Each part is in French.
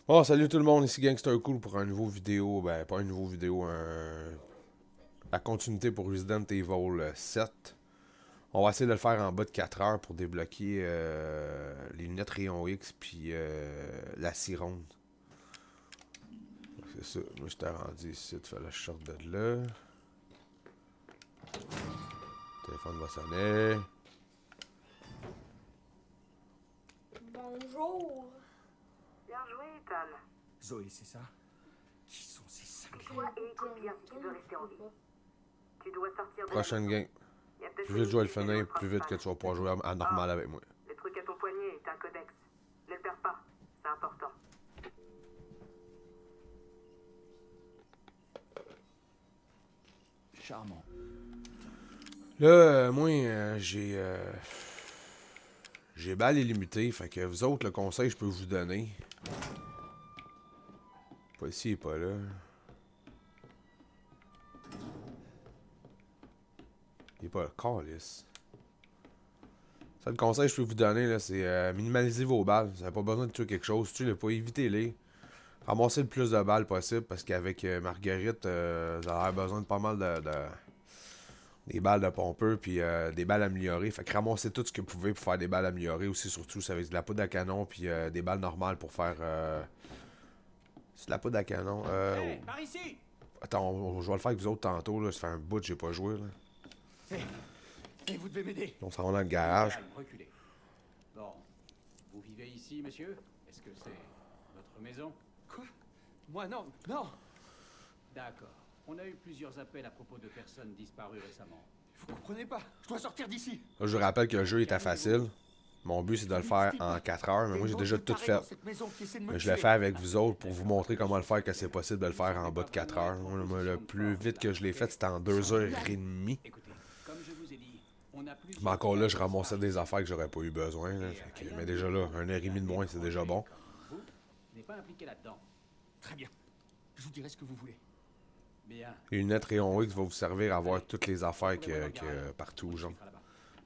Bon, salut tout le monde, ici Gangster Cool pour un nouveau vidéo. Ben, pas une nouveau vidéo, la continuité pour Resident Evil 7. On va essayer de le faire en bas de 4 heures pour débloquer les lunettes rayon X puis la Sironde. C'est ça, moi j'étais rendu ici, il fallait que je sorte de là. Le téléphone va sonner. Bonjour. Bien joué, Ethan. Zoé, c'est ça? Qui sont ces cinglés? Toi et écoute bien si tu veux rester en vie. Tu dois sortir de Prochaine game. Il y a peut-être Plus vite je vais le une finir, vidéo plus vite que tu vas pouvoir jouer à normal avec moi. Le truc à ton poignet est un codex. Ne le perds pas, c'est important. Charmant. Là, moi, j'ai balle illimitée, fait que vous autres, le conseil que je peux vous donner. Pas ici, il est pas là. Il est pas là. Calice. Ça, le conseil que je peux vous donner, là, c'est minimaliser vos balles. Vous n'avez pas besoin de tuer quelque chose. Si tu l'as pas, évitez-les. Ramassez le plus de balles possible parce qu'avec Marguerite, vous avez besoin de pas mal des balles de pompeux puis des balles améliorées. Fait que ramassez tout ce que vous pouvez pour faire des balles améliorées aussi, surtout ça avec de la poudre à canon puis des balles normales pour faire. C'est de la poudre à canon. Hey, par ici! Attends, je vais le faire avec vous autres tantôt. Là. Ça fait un bout que j'ai pas joué. Là. Hey, vous devez m'aider. On s'en va dans le garage. Calme, reculez. Bon, vous vivez ici, monsieur? Est-ce que c'est votre maison? Quoi? Moi, non, non! D'accord. On a eu plusieurs appels à propos de personnes disparues récemment. Vous comprenez pas? Je dois sortir d'ici! Là, je vous rappelle que le jeu était facile. Mon but, c'est de le faire en 4 heures, mais moi, j'ai déjà tout fait. Mais je le fais avec vous autres pour vous montrer comment le faire, que c'est possible de le faire en bas de 4 heures. Moi, le plus vite que je l'ai fait, c'était en 2h30. Écoutez, comme je vous ai dit, on a plusieurs... Mais encore là, je ramassais des affaires que j'aurais pas eu besoin. Là, fait que, mais déjà là, 1h30 de moins, c'est déjà bon. Vous n'est pas impliqué là-dedans. Très bien. Je vous dirai ce que vous voulez. Bien. Les lunettes rayon X va vous servir à voir toutes les affaires que partout, genre.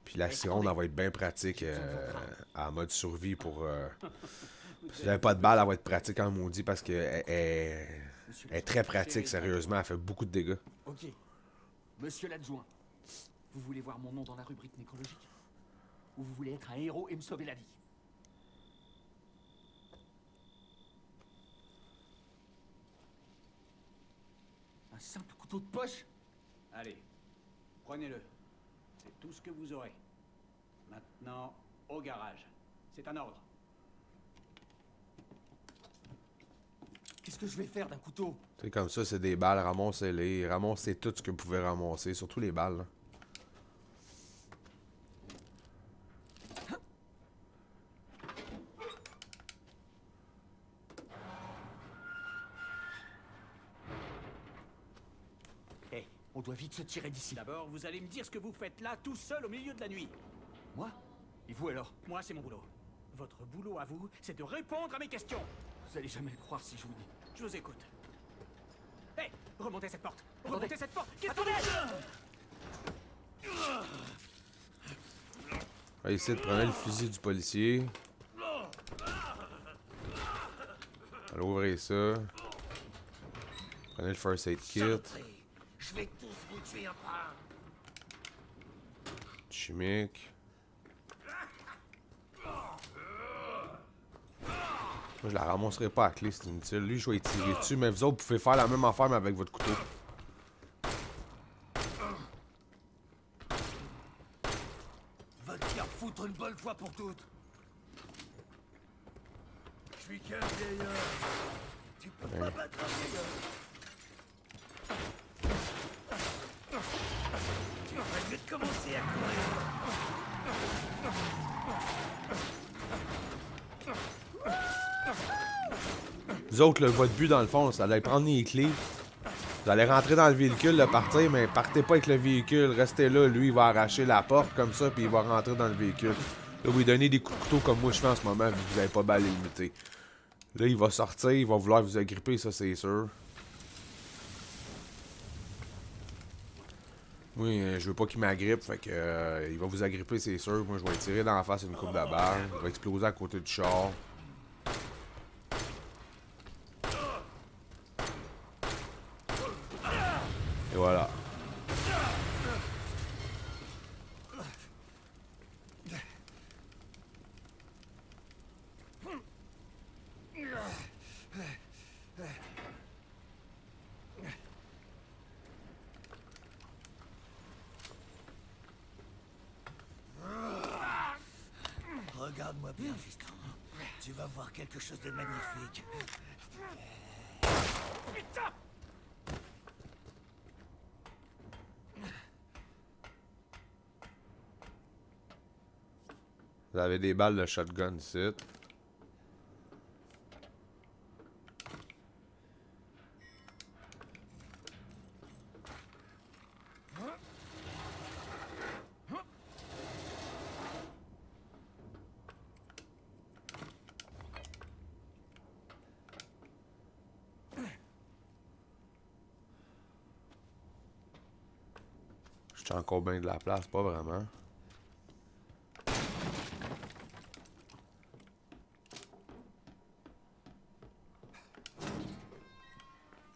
Puis la Sironde, elle va être bien pratique en mode survie pour... si vous n'avez pas de balle, elle va être pratique en maudit parce qu'elle est très pratique, sérieusement. Elle fait beaucoup de dégâts. Ok. Monsieur l'adjoint, vous voulez voir mon nom dans la rubrique nécrologique? Ou vous voulez être un héros et me sauver la vie? Un simple couteau de poche? Allez, prenez-le. C'est tout ce que vous aurez. Maintenant, au garage. C'est un ordre. Qu'est-ce que je vais faire d'un couteau? Tu sais, comme ça, c'est des balles. Ramassez-les. Ramassez tout ce que vous pouvez ramasser, surtout les balles. Là. Hey, on doit vite se tirer d'ici. D'abord, vous allez me dire ce que vous faites là, tout seul au milieu de la nuit. Moi? Et vous alors? Moi, c'est mon boulot. Votre boulot à vous, c'est de répondre à mes questions. Vous allez jamais le croire si je vous dis. Je vous écoute. Hé, remontez cette porte. Attendez. Remontez cette porte. Qu'est-ce que c'est? Allez, ici, prenez le fusil du policier. Allez, ouvrez ça. Prenez le first aid kit. Je vais tous vous tuer un par un. Chimique. Moi, je la ramasserai pas à clé, c'est inutile. Lui, je vais y tirer dessus, mais vous autres, vous pouvez faire la même affaire, mais avec votre couteau. Va te faire foutre une bonne fois pour toutes. Je suis qu'un vieillard. Tu peux pas battre un vieillard. Tu vas vite commencer à courir. Vous autres, là, votre but, dans le fond, ça allait prendre les clés. Vous allez rentrer dans le véhicule, le partir, mais partez pas avec le véhicule. Restez là, lui, il va arracher la porte comme ça, puis il va rentrer dans le véhicule. Là, vous lui donnez des coups de couteau comme moi je fais en ce moment, vu que vous n'avez pas balle limitée. Là, il va sortir, il va vouloir vous agripper, ça, c'est sûr. Oui, je veux pas qu'il m'agrippe, fait que il va vous agripper, c'est sûr. Moi, je vais lui tirer dans la face une coupe de balle. Il va exploser à côté du char. voilà. Regarde-moi bien, fiston. Tu vas voir quelque chose de magnifique. Vous avez des balles de shotgun ici. J'ai encore bien de la place, pas vraiment.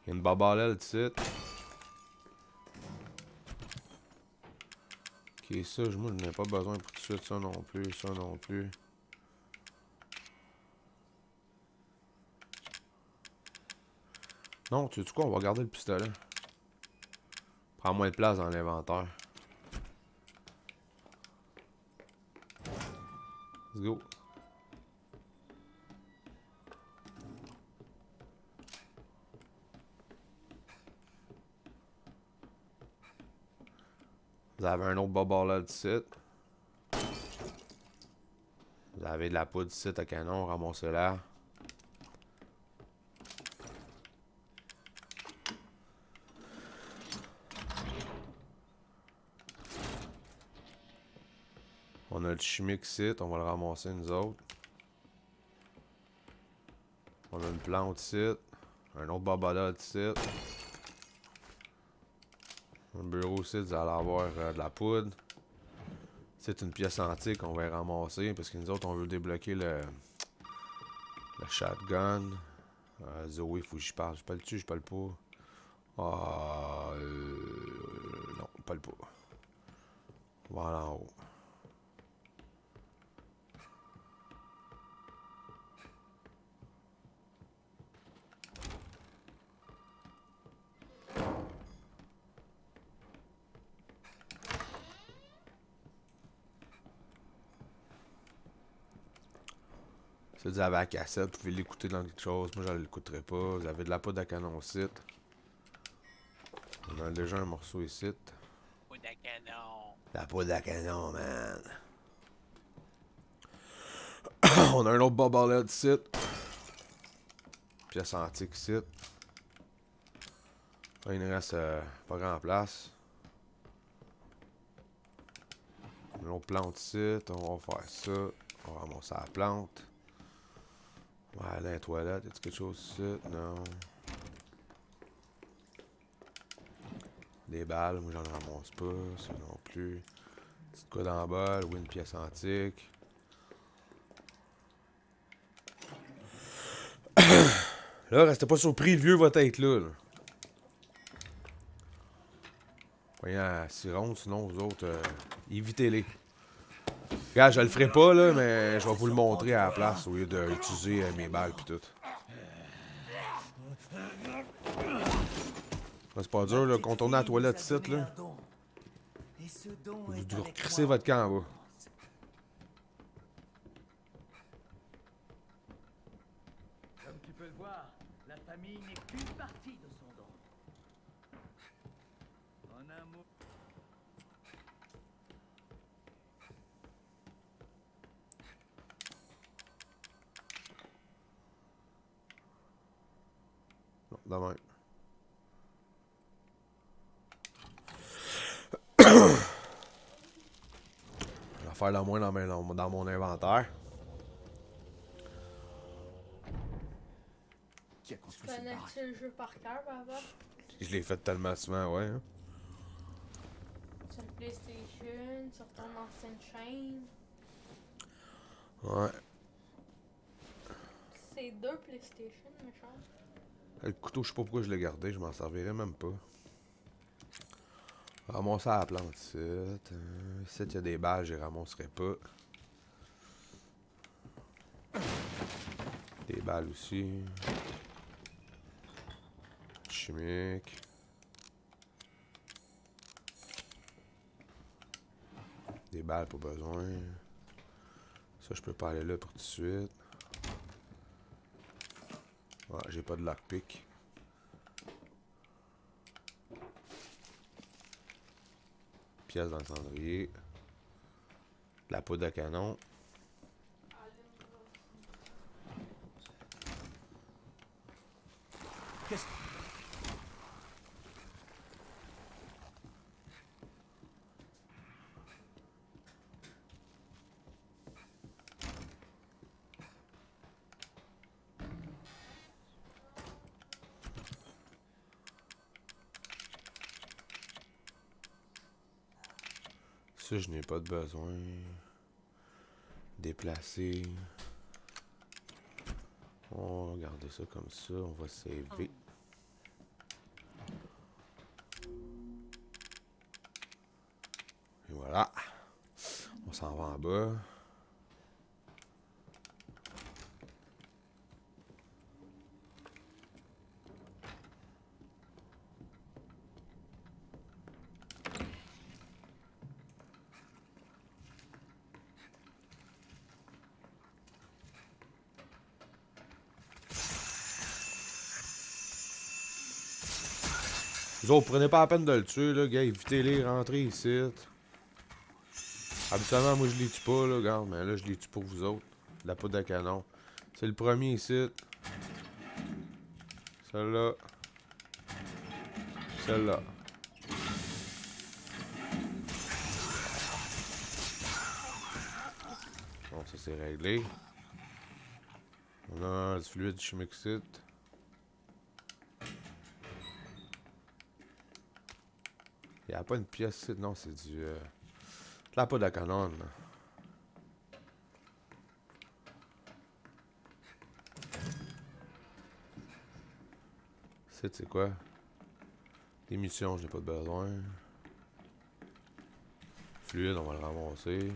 Il y a une babalelle ici. Ok, ça, moi je n'ai pas besoin pour tout de suite, ça non plus, ça non plus. Non, tu sais quoi, on va garder le pistolet. Prends moins de place dans l'inventaire. Let's go. Vous avez un autre bobble ici. Vous avez de la poudre ici à canon, ramassez-la. On a le chimique ici, on va le ramasser nous autres. On a une plante ici. Un autre bobble ici. Un bureau ici, vous allez avoir de la poudre. C'est une pièce antique qu'on va ramasser parce que nous autres on veut débloquer le shotgun. Zoé, faut que j'y parle. Je parle dessus, je parle pas. Non, je parle pas. Voilà en haut. Si vous avez la cassette, vous pouvez l'écouter dans quelque chose. Moi, je ne l'écouterai pas. Vous avez de la poudre à canon ici. On a déjà un morceau ici. Poudre à canon. La poudre à canon, man. On a un autre bobble ici. Pièce antique ici. Là, il ne reste pas grand place. Une autre plante ici. On va faire ça. On va ramasser la plante. On va aller à la toilette. Y a-t-il quelque chose ici? Non. Des balles, moi j'en ramasse pas. Ça non plus. Petite quoi dans le bol. Oui, une pièce antique. Là, restez pas surpris, le vieux va être là. Voyons à Siron, sinon vous autres, évitez-les. Regarde, je le ferai pas, là, mais je vais vous le montrer à la place au lieu d'utiliser mes balles pis tout. C'est pas dur, là, contourner la toilette ici, là. Vous crissez votre camp en bas. Comme tu peux le voir, la famille n'est qu'une partie de son don. En un mot. Non, de même. Je vais faire le moins dans mon inventaire. Qui a construit Tu cette baraque? connais-tu le jeu par cœur, papa? Je l'ai fait tellement souvent, ouais. Hein. Sur le PlayStation, sur ton ancienne chaîne. Ouais. C'est deux PlayStation, méchant. Le couteau, je sais pas pourquoi je l'ai gardé, je m'en servirais même pas. Ramasser à la plante ici. Ici, il y a des balles, je les ramasserai pas. Des balles aussi. Chimique. Des balles, pas besoin. Ça, je peux pas aller là pour tout de suite. Ouais, j'ai pas de lockpick. Pièce dans le cendrier. De la poudre à canon. Qu'est-ce... Ça, je n'ai pas de besoin. Déplacer. On va garder ça comme ça. On va saver. Et voilà. On s'en va en bas. Vous autres, prenez pas la peine de le tuer, là, gars. Évitez-les, rentrez ici. Habituellement, moi, je les tue pas, là, regarde. Mais là, je les tue pour vous autres. De la poudre à canon. C'est le premier ici. Celle-là. Celle-là. Bon, ça, c'est réglé. On a du fluide chimique ici. Il n'y a pas une pièce ici. Non, c'est du... de la poudre à canon. C'est quoi? Des munitions, j'ai pas de besoin. Fluide, on va le ramasser.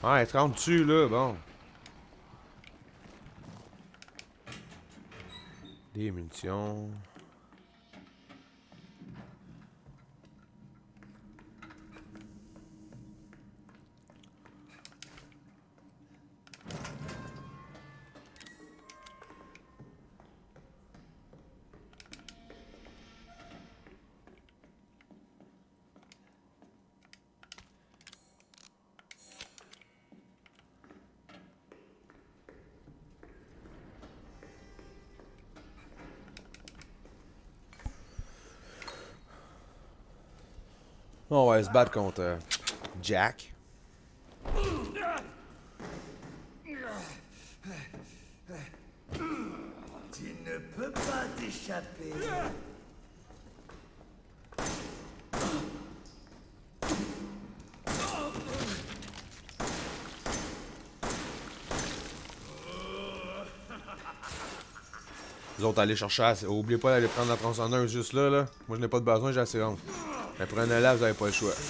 Ouais, 30 dessus, là, bon. Des munitions. On va se battre contre Jack. Tu ne peux pas t'échapper. Vous autres, allez chercher. Oubliez pas d'aller prendre la tronçonneuse juste là, là. Moi, je n'ai pas de besoin, j'ai assez honte. Mais prenez-la, vous avez pas le choix. Ça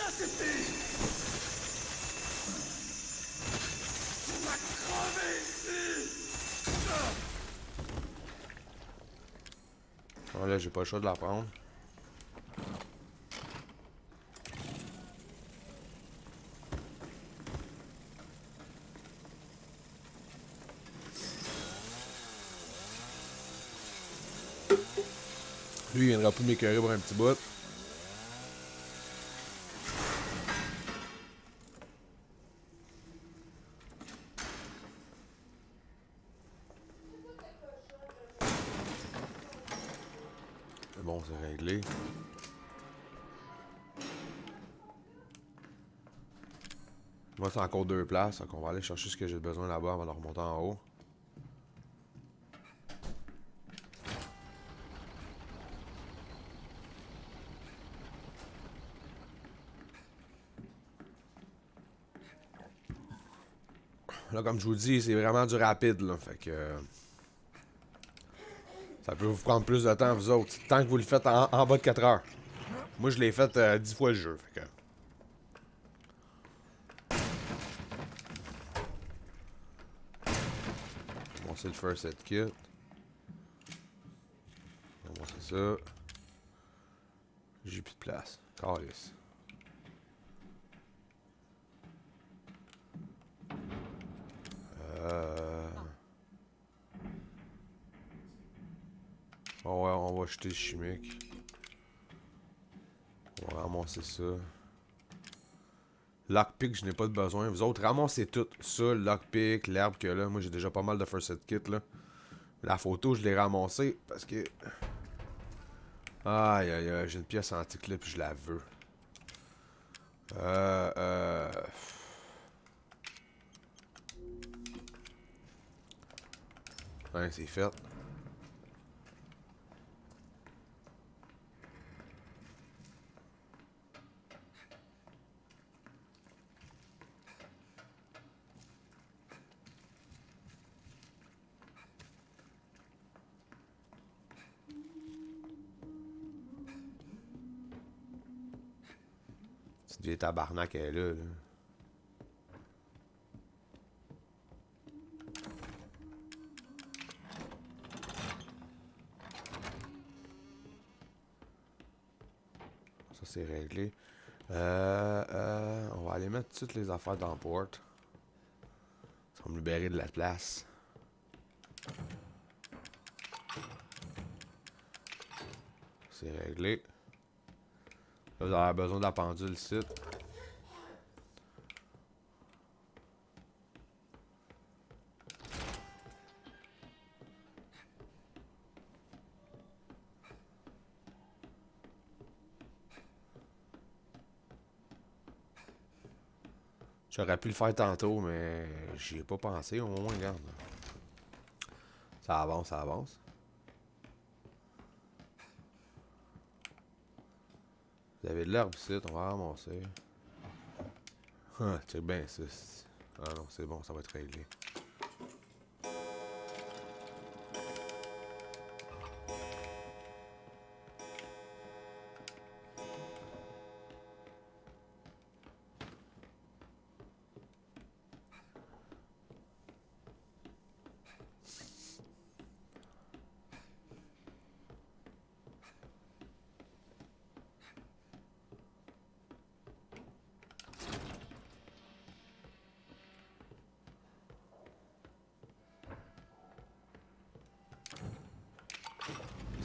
suffit. Tu vas crever ici. Bon, là, j'ai pas le choix de la prendre. Lui, il viendra plus m'écœurer pour un petit bout. bon, c'est réglé. Moi, c'est encore 2 places. Donc on va aller chercher ce que j'ai besoin là-bas avant de remonter en haut. Là, comme je vous dis, c'est vraiment du rapide, là. Fait que... ça peut vous prendre plus de temps, vous autres. Tant que vous le faites en bas de 4 heures. Moi, je l'ai fait 10 fois le jeu. Fait que... bon, c'est le first aid kit. Bon, c'est ça. J'ai plus de place. Calice. Bon, ouais, on va jeter le chimique. On va ramasser ça. Lockpick, je n'ai pas de besoin. Vous autres, ramassez tout. Ça, lockpick, l'herbe que là. Moi, j'ai déjà pas mal de first aid kit, là. La photo, je l'ai ramassée parce que... aïe, aïe, aïe. J'ai une pièce anti-clip, je la veux. Ouais, c'est fait. Cette vieille tabarnak, elle est là, là. Ça, c'est réglé. On va aller mettre toutes les affaires dans le port. Ça va me libérer de la place. C'est réglé. Là, vous avez besoin de la pendule ici. J'aurais pu le faire tantôt, mais j'y ai pas pensé. Au moins, regarde. Ça avance, ça avance. Vous avez de l'herbe ici, on va ramasser. Ah, check bien ça. Ah non, c'est bon, ça va être réglé.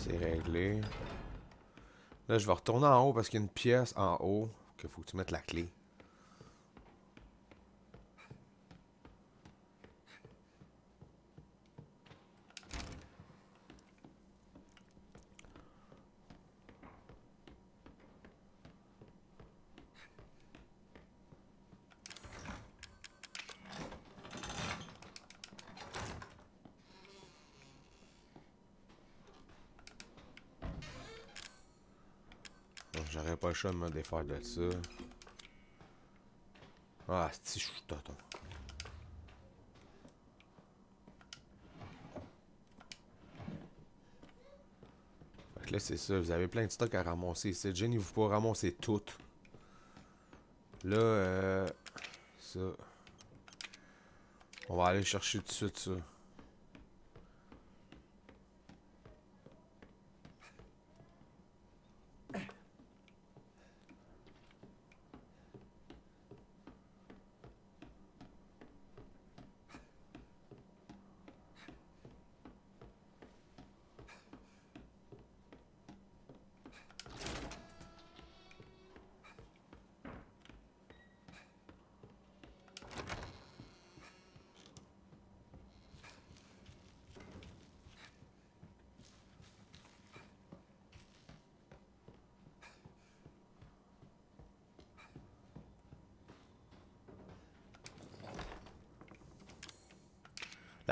C'est réglé. Là, je vais retourner en haut parce qu'il y a une pièce en haut qu'il faut que tu mettes la clé. J'aurais pas le choix de me défaire de ça. Ah, c'est je suis tonton. Fait que là, c'est ça. Vous avez plein de stocks à ramasser ici. Gênez-vous pas, ramasser tout. Là, ça. On va aller chercher tout de suite ça.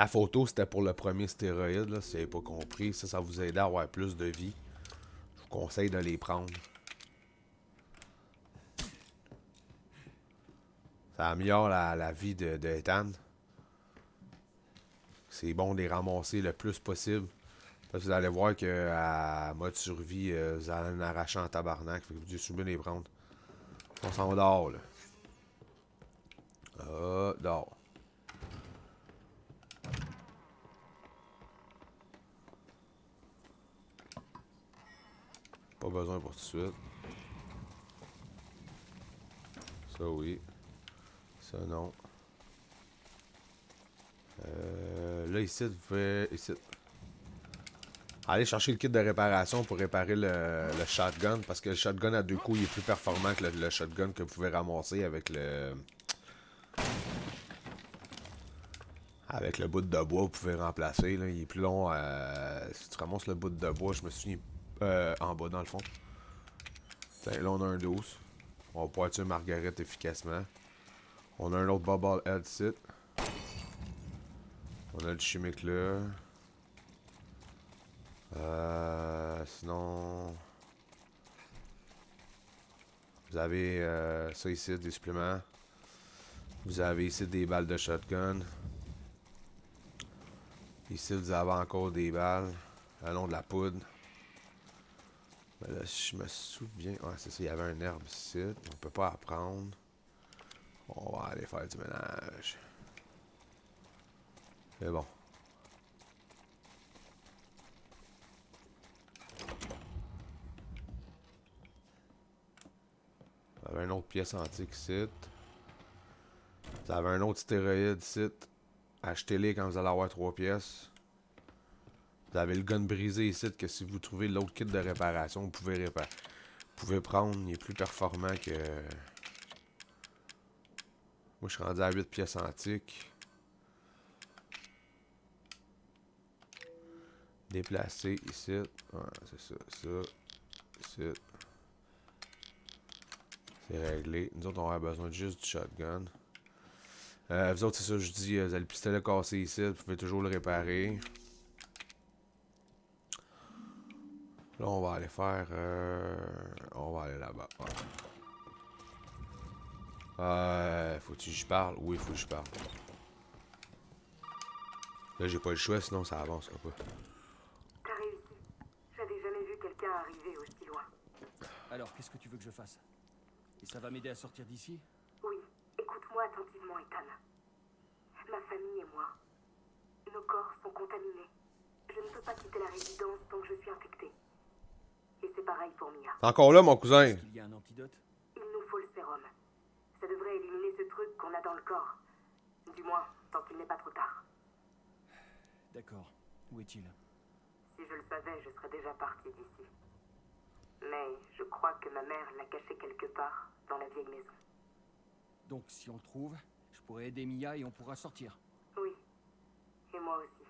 La photo, c'était pour le premier stéroïde, là, si vous n'avez pas compris. Ça vous aide à avoir plus de vie. Je vous conseille de les prendre. Ça améliore la vie de Ethan. C'est bon de les ramasser le plus possible. Parce que vous allez voir qu'à mode survie, vous allez en arracher en tabarnak. Fait que vous devez bien les prendre. On s'en va dehors, là. Dehors. Pas besoin pour tout de suite. Ça, oui. Ça, non. Là, ici, vous pouvez... Ici. Allez chercher le kit de réparation pour réparer le shotgun. Parce que le shotgun à 2 coups, il est plus performant que le shotgun que vous pouvez ramasser avec le... Avec le bout de bois, vous pouvez remplacer. Là. Il est plus long. Si tu ramasses le bout de bois, je me suis en bas dans le fond. Là, on a un 12. On va pouvoir tuer Margaret efficacement. On a un autre bubble head sit. On a le chimique là. Sinon... Vous avez ça ici, des suppléments. Vous avez ici des balles de shotgun. Ici, vous avez encore des balles. Allons de la poudre. Mais là, si je me souviens... Ouais, c'est ça, il y avait un herbe ici. On peut pas apprendre. On va aller faire du ménage. C'est bon. Vous avez une autre pièce antique ici. Vous avez un autre stéroïde ici. Achetez-les quand vous allez avoir 3 pièces. Vous avez le gun brisé ici, que si vous trouvez l'autre kit de réparation, vous pouvez réparer. Vous pouvez prendre, il est plus performant que... Moi, je suis rendu à 8 pièces antiques. Déplacer ici. Ouais, c'est ça, ici. C'est réglé. Nous autres, on va avoir besoin de juste du shotgun. Vous autres, c'est ça, je dis, vous avez le pistolet cassé ici, vous pouvez toujours le réparer. Là, on va aller faire... on va aller là-bas. Faut-tu que je parle? Oui, faut que je parle. Là, j'ai pas le choix, sinon ça avancera pas. T'as réussi. J'avais jamais vu quelqu'un arriver aussi loin. Alors, qu'est-ce que tu veux que je fasse? Et ça va m'aider à sortir d'ici? Oui, écoute-moi attentivement, Ethan. Ma famille et moi, nos corps sont contaminés. Je ne peux pas quitter la résidence tant que je suis infecté. Et c'est pareil pour Mia. T'es encore là, mon cousin? Est-ce qu'il y a un antidote? Il nous faut le sérum. Ça devrait éliminer ce truc qu'on a dans le corps. Du moins, tant qu'il n'est pas trop tard. D'accord. Où est-il? Si je le savais, je serais déjà parti d'ici. Mais je crois que ma mère l'a caché quelque part dans la vieille maison. Donc, si on le trouve, je pourrais aider Mia et on pourra sortir. Oui. Et moi aussi.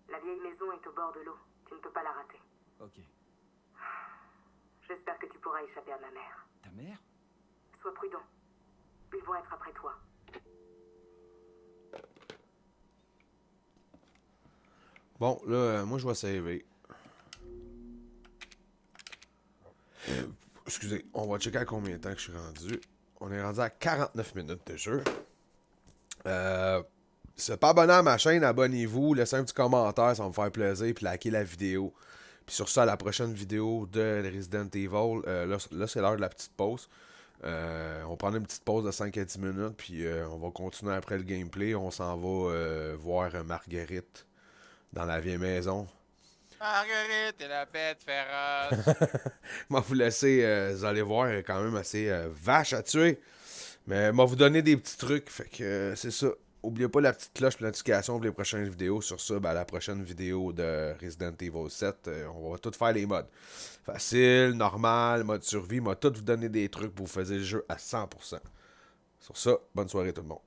La vieille maison est au bord de l'eau. Tu ne peux pas la rater. Ok. J'espère que tu pourras échapper à ma mère. Ta mère? Sois prudent. Ils vont être après toi. Bon, là, moi, je vais saver. Excusez, on va checker à combien de temps que je suis rendu. On est rendu à 49 minutes de jeu. Si vous n'êtes pas abonné à ma chaîne, abonnez-vous, laissez un petit commentaire, ça va me faire plaisir, puis likez la vidéo. Puis sur ça, à la prochaine vidéo de Resident Evil, là c'est l'heure de la petite pause. On prend une petite pause de 5 à 10 minutes, puis on va continuer après le gameplay. On s'en va voir Marguerite dans la vieille maison. Marguerite et la bête féroce. Moi, vous laisser, vous allez voir, elle est quand même assez vache à tuer. Mais moi, vous donner des petits trucs, fait que c'est ça. N'oubliez pas la petite cloche pour notification pour les prochaines vidéos. Sur ça, ben, la prochaine vidéo de Resident Evil 7, on va tout faire les modes. Facile, normal, mode survie. Moi, tout vous donner des trucs pour vous faire le jeu à 100%. Sur ça, bonne soirée tout le monde.